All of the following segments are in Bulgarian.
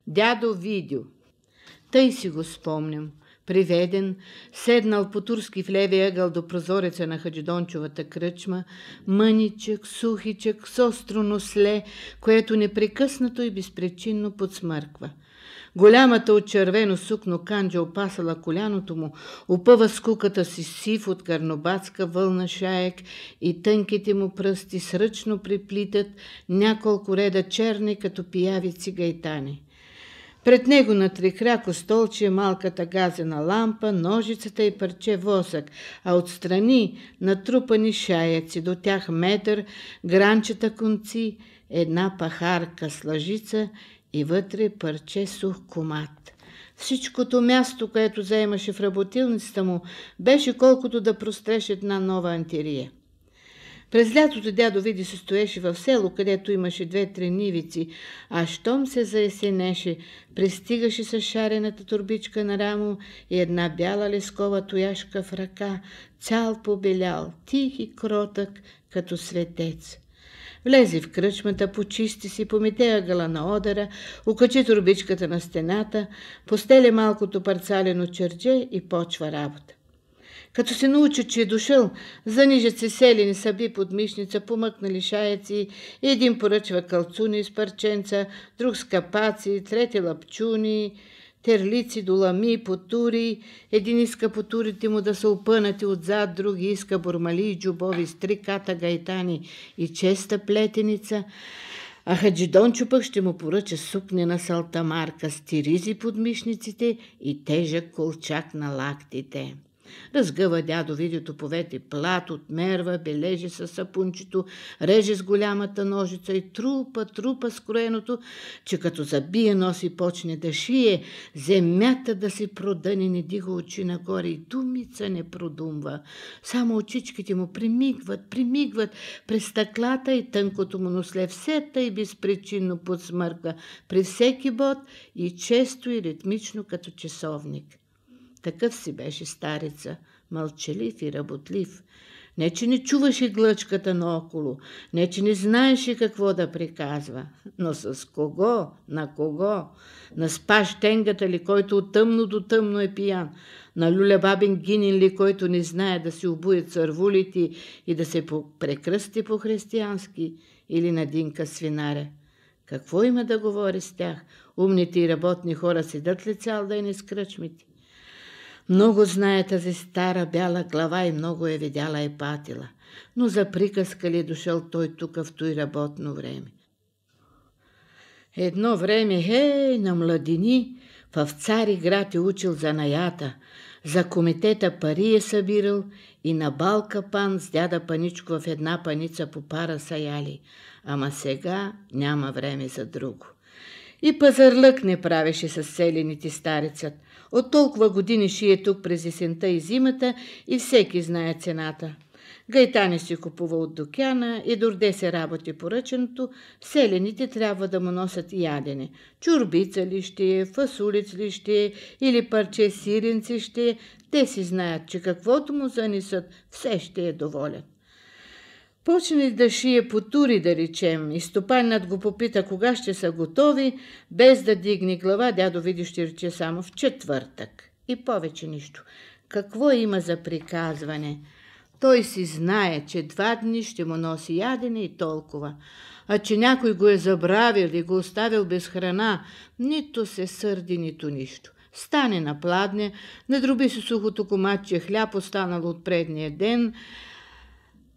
Дядо Видю. Тъй си го спомням. Приведен, седнал по турски в левия ъгъл до прозореца на Хаджидончовата кръчма, мъничък, сухичък, с остро носле, което непрекъснато и безпричинно подсмърква. Голямата от червено сукно канджа опасала коляното му, опъва скуката си сив от карнобатска вълна шаек и тънките му пръсти сръчно приплитат няколко реда черни като пиявици гайтани. Пред него на трикрако столче малката газена лампа, ножицата и парче восък, а отстрани натрупани шаяци, до тях метър, гранчета конци, една пахарка с лъжица и вътре парче сух комат. Всичкото място, което заемаше в работилницата му, беше колкото да простреше една нова антерия. През лятото дядо Види се стоеше в село, където имаше 2-3 нивици, а щом се заесенеше, пристигаше с шарената турбичка на рамо и една бяла лескова тояшка в ръка, цял побелял, тих и кротък, като светец. Влезе в кръчмата, почисти си, помете ъгъла на одъра, окачи турбичката на стената, постеле малкото парцалено чердже и почва работа. Като се научи, че е дошъл, занижат се селени съби под мишница, помъкнали шаяци, един поръчва калцуни с парченца, друг с капаци, трети лапчуни, терлици, долами, потури. Един иска потурите му да са опънати отзад, други иска бурмали и джубови с 3 ката гайтани и честа плетеница, а Хаджидончо пък ще му поръча сукнена салтамарка с тиризи под мишниците и тежък колчак на лактите. Разгъва дядо Видю топовете плат, отмерва, бележи със сапунчето, реже с голямата ножица и трупа скроеното, че като забие нос и почне да шие, земята да се продъни, не дига очи нагоре и думица не продумва. Само очичките му примигват през стъклата и тънкото му носле все тъй безпричинно подсмърква при всеки бод и често и ритмично като часовник. Такъв си беше стареца, мълчалив и работлив. Не, че не чуваше глъчката наоколо, не, че не знаеше какво да приказва, но с кого, на кого? На Спаш Тенгата ли, който от тъмно до тъмно е пиян? На Люля бабин Гинин ли, който не знае да си обуе цървулите и да се прекръсти по-християнски? Или на Динка свинаря? Какво има да говори с тях? Умните и работни хора седат ли цял ден из кръчмите? Много знае тази стара бяла глава и много е видяла и патила, но за приказка ли е дошъл той тук в той работно време? Едно време, на младини, в Цари град е учил занаята, за комитета пари е събирал и на бал капан с дяда Паничко в една паница по пара са яли, ама сега няма време за друго. И пазарлък не правеше с селените старецът. От толкова години шие тук през есента и зимата и всеки знае цената. Гайтани си купува от докяна и дорде се работи поръченото, селените трябва да му носят ядене. Чурбица ли ще е, фасулиц ли ще е или парче сиренци ще е, те си знаят, че каквото му занесат, все ще е доволен. Почне да шие потури, да речем, и стопанинът го попита кога ще са готови, без да дигне глава, дядо Види ще рече само в четвъртък. И повече нищо. Какво има за приказване? Той си знае, че 2 дни ще му носи ядене и толкова. А че някой го е забравил и го оставил без храна, нито се сърди, нито нищо. Стане на пладне, надроби се сухото коматче хляб, останало от предния ден,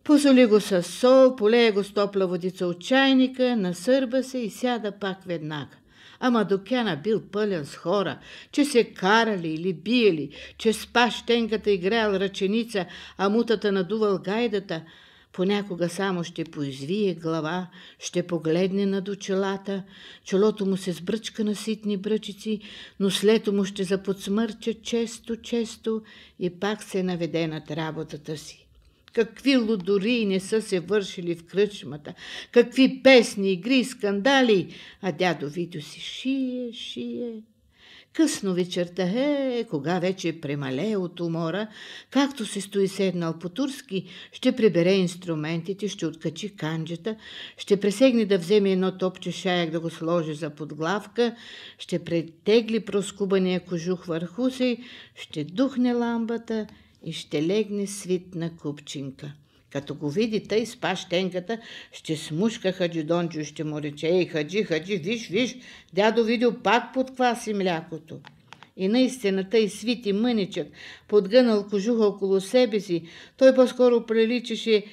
посоли го с сол, полее го с топла водица от чайника, насърба се и сяда пак веднага. Ама докяна бил пълен с хора, че се карали или биели, че Спаш Тенгата играл ръченица, а мутата надувал гайдата. Понякога само ще поизвие глава, ще погледне над очелата, челото му се сбръчка на ситни бръчици, но след му ще заподсмърча често и пак се наведе над работата си. Какви лудории не са се вършили в кръчмата, какви песни, игри, скандали, а дядо Видю си шие. Късно вечерта, кога вече премалее от умора, както се стои седнал по турски, ще прибере инструментите, ще откачи канджата, ще пресегне да вземе едно топче шаяк да го сложи за подглавка, ще претегли проскубания кожух върху си, ще духне ламбата и ще легне свит на купчинка. Като го види тъй с пащенката, ще смушка Хаджи Дончо и ще му рече: ей, Хаджи, виж, дядо Видю пак подкваси млякото. И наистина тъй свит и мъничък, подгънал кожуха около себе си, той по-скоро приличаше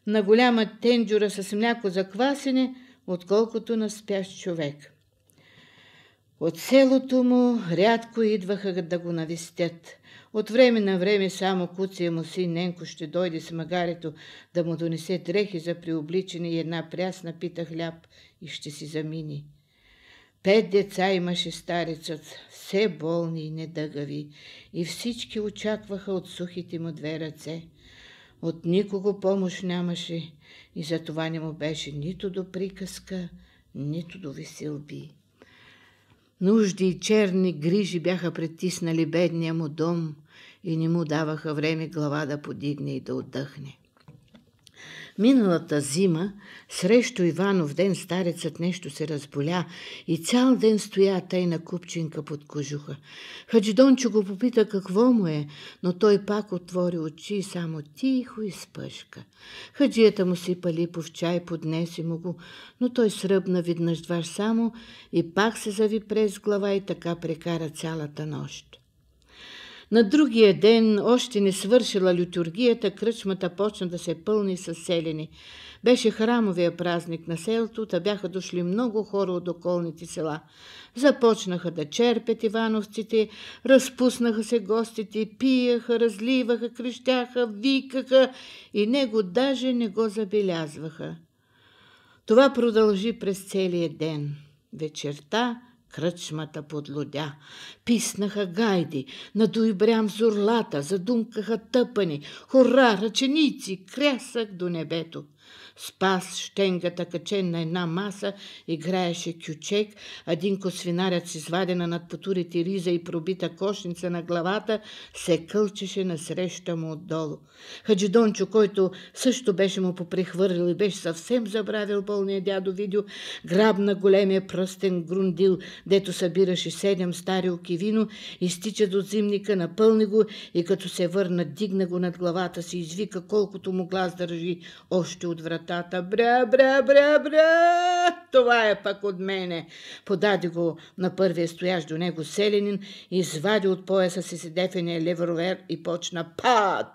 на голяма тенджура с мляко за квасене, отколкото на спящ човек. От селото му рядко идваха да го навестят. От време на време само куция му син Ненко ще дойде с магарето да му донесе дрехи за приобличане и една прясна пита хляб и ще си замини. 5 деца имаше старецът, все болни и недъгави, и всички очакваха от сухите му 2 ръце. От никого помощ нямаше и затова не му беше нито до приказка, нито до веселби. Нужди и черни грижи бяха притиснали бедния му дом и не му даваха време глава да подигне и да отдъхне. Миналата зима, срещу Иванов ден, старецът нещо се разболя и цял ден стоя тъй на купчинка под кожуха. Хаджи Дончо го попита какво му е, но той пак отвори очи и само тихо изпъшка. Хаджията му сипа липов чай, поднесе му го, но той сръбна веднъж-дваш само и пак се зави през глава и така прекара цялата нощ. На другия ден, още не свършила литургията, кръчмата почна да се пълни с селени. Беше храмовия празник на селото, та бяха дошли много хора от околните села. Започнаха да черпят ивановците, разпуснаха се гостите, пияха, разливаха, крещяха, викаха и него даже не го забелязваха. Това продължи през целия ден. Вечерта кръчмата подлудя. Писнаха гайди, надуй брям зурлата, задумкаха тъпани, хора, ръченици, крясък до небето. Спас щенгата качен на една маса, играеше кючек, а Динко свинарят с извадена над потурите риза и пробита кошница на главата, се кълчеше насреща му отдолу. Хаджи Дончо, който също беше му попрехвърлил и беше съвсем забравил болния дядо Видю, грабна големия пръстен грундил, дето събираше 7 стари оки вино, изтича до зимника, напълни го и като се върна, дигна го над главата си, извика колкото му глас държи още от вратата: бра, това е пък от мене. Подаде го на първия стоящ до него селянин, извади от пояса си седефения левровер и почна пат,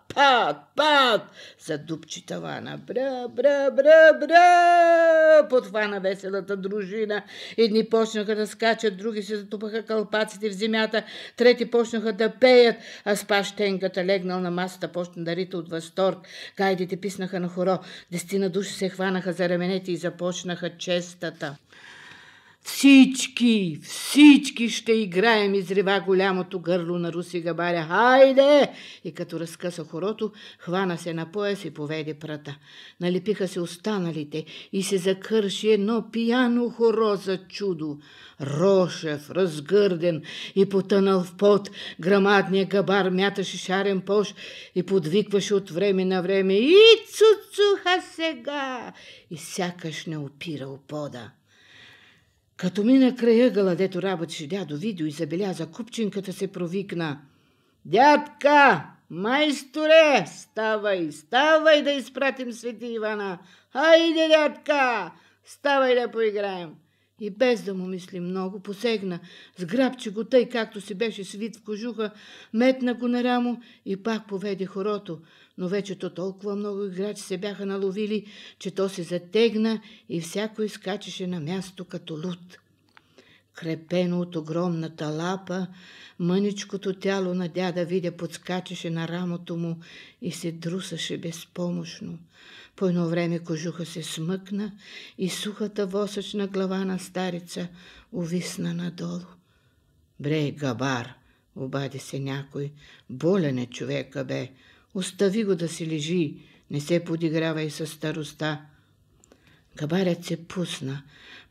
задупчи тавана. Бра, подхвана веселата дружина. Едни почнаха да скачат, други се затупаха кълпаците в земята, трети почнаха да пеят, а Спащенката, легнал на масата, почна да рита от възторг. Гайдите писнаха на хоро, 10 души се хванаха за раменете и започнаха честата. Всички ще играем, изрева голямото гърло на Руси Габаря. Хайде! И като разкъса хорото, хвана се на пояс и поведе прата. Налепиха се останалите и се закърши едно пияно хоро за чудо. Рошев, разгърден и потънал в пот, грамадния Габар мяташе шарен пош и подвикваше от време на време: и цуцуха сега! И сякаш не опирал пода. Като мина края ъгъла, дето работеше дядо Видю и забеляза купчинката, се провикна: дядка, майсторе, ставай да изпратим Свети Ивана. Хайде, дядка, ставай да поиграем. И без да му мисли много, посегна, сграбчи го тъй, както си беше свит в кожуха, метна го на рамо и пак поведе хорото. Но вече то толкова много играчи се бяха наловили, че то се затегна и всяко изкачеше на място като луд. Крепено от огромната лапа, мъничкото тяло на дяда Видя подскачаше на рамото му и се друсаше безпомощно. По едно време кожуха се смъкна и сухата восъчна глава на старица увисна надолу. Бре, Габар, обади се някой, болен е човека, бе. Остави го да си лежи, не се подигравай със староста. Габарят се пусна,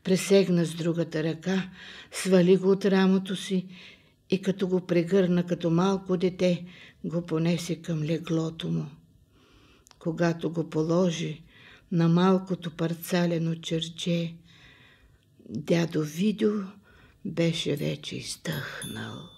пресегна с другата ръка, свали го от рамото си и като го прегърна като малко дете, го понесе към леглото му. Когато го положи на малкото парцалено черче, дядо Видо беше вече изтъхнал.